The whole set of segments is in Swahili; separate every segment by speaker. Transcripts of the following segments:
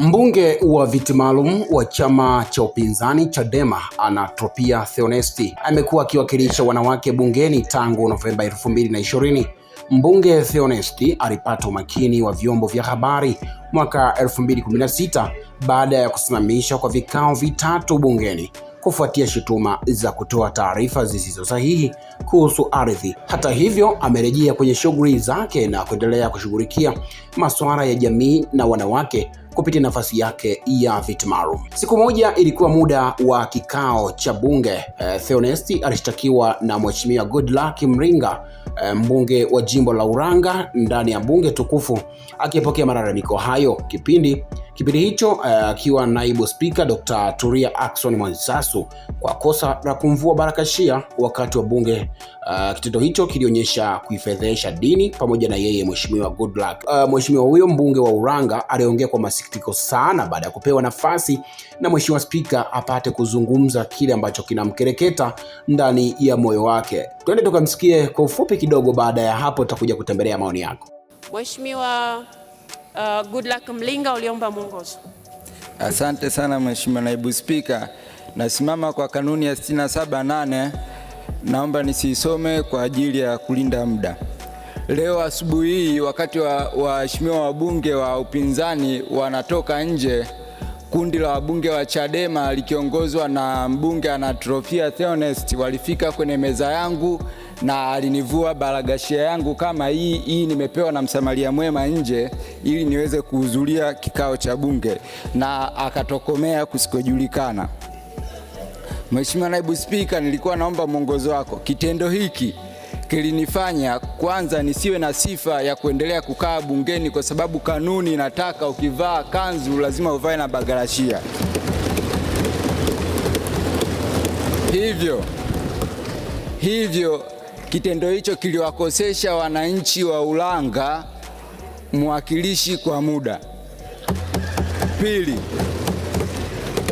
Speaker 1: Mbunge wa viti maalum wa chama cha upinzani Chadema Anatropia Theonesti amekuwa akiwakilisha wanawake bungeni tangu Novemba 2020. Mbunge Theonesti alipata umakini wa vyombo vya habari mwaka 2016 baada ya kusimamishwa kwa vikao vitatu bungeni kufuatia shutuma za kutoa taarifa zisizo sahihi kuhusu ardhi. Hata hivyo, amerejea kwenye shughuli zake na kuendelea kushughulikia masuala ya jamii na wanawake kupitia nafasi yake ya viti maalum. Siku moja ilikuwa muda wa kikao cha bunge. Theonesti alishtakiwa na Mheshimiwa Goodluck Mringa, mbunge wa jimbo la Uranga, ndani ya bunge tukufu akipokea malalamiko hayo. Kipindi hicho akiwa naibu spika Dr. Tulia Ackson Mwansasu kwa kosa la kumvua barakashia wakati wa bunge. Kitendo hicho kilionyesha kuifedhesha dini pamoja na yeye Mheshimiwa Goodluck. Mheshimiwa huyo mbunge wa Uranga aliongea kwa masikitiko sana baada ya kupewa nafasi na Mheshimiwa Spika apate kuzungumza kile ambacho kinamkereketa ndani ya moyo wake. Twende tukamsikie kwa ufupi kidogo, baada ya hapo tutakuja kutembelea maoni yako.
Speaker 2: Mheshimiwa Goodluck Mringa, uliomba mwongozo.
Speaker 3: Asante sana Mheshimiwa Naibu Spika. Nasimama kwa kanuni ya 67(8). Naomba nisisome kwa ajili ya kulinda muda. Leo asubuhi hii wakati waheshimiwa wabunge wa upinzani wanatoka nje, kundi la wabunge wa Chadema likiongozwa na mbunge Anatropia Theonesti walifika kwenye meza yangu na alinivua baragashia yangu kama hii nimepewa na msamaria mwema nje ili niweze kuhudhuria kikao cha bunge, na akatokomea kusikojulikana. Mheshimiwa Naibu Spika, nilikuwa naomba mwongozo wako. Kitendo hiki kilinifanya kwanza nisiwe na sifa ya kuendelea kukaa bungeni, kwa sababu kanuni inataka ukivaa kanzu lazima uvae na bagarashia. Hivyo kitendo hicho kiliwakosesha wananchi wa Ulanga mwakilishi kwa muda. Pili,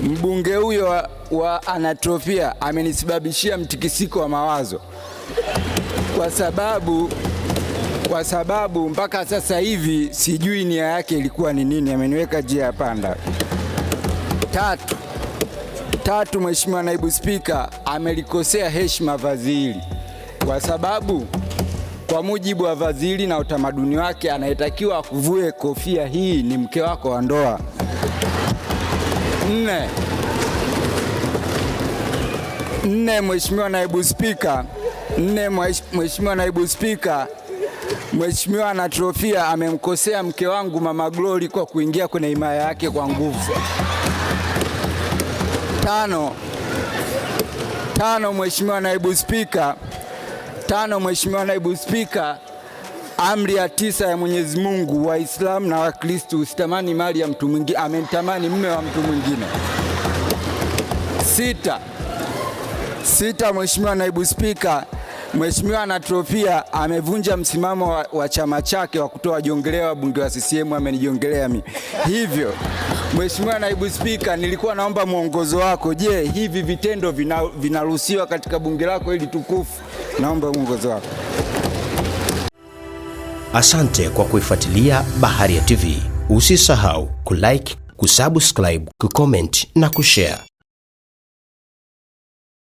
Speaker 3: mbunge huyo wa Anatropia amenisababishia mtikisiko wa mawazo kwa sababu mpaka sasa hivi sijui nia yake ilikuwa ni nini. Ameniweka njia ya panda. Tatu, Mheshimiwa Naibu Spika, amelikosea heshima vazi hili, kwa sababu kwa mujibu wa vazi hili na utamaduni wake anayetakiwa akuvue kofia hii ni mke wako wa ndoa. 4, Mheshimiwa Naibu Spika, Mheshimiwa Anatropia amemkosea mke wangu Mama Glory kwa kuingia kwenye himaya yake kwa nguvu. 5, Mheshimiwa Naibu Spika, amri ya 9 ya Mwenyezi Mungu, Waislamu na Wakristo usitamani mali ya mtu mwingine, amemtamani mume wa mtu mwingine. 6, Mheshimiwa Naibu Spika, Mheshimiwa Anatropia amevunja msimamo wa chama chake wa kutoa jongelea wabunge wa CCM, amenijongelea mimi. Hivyo Mheshimiwa Naibu Spika, nilikuwa naomba mwongozo wako. Je, hivi vitendo vinaruhusiwa katika bunge lako hili tukufu? Naomba mwongozo wako.
Speaker 4: Asante kwa kuifuatilia Baharia TV. Usisahau kulike, kusubscribe, kucomment na kushare.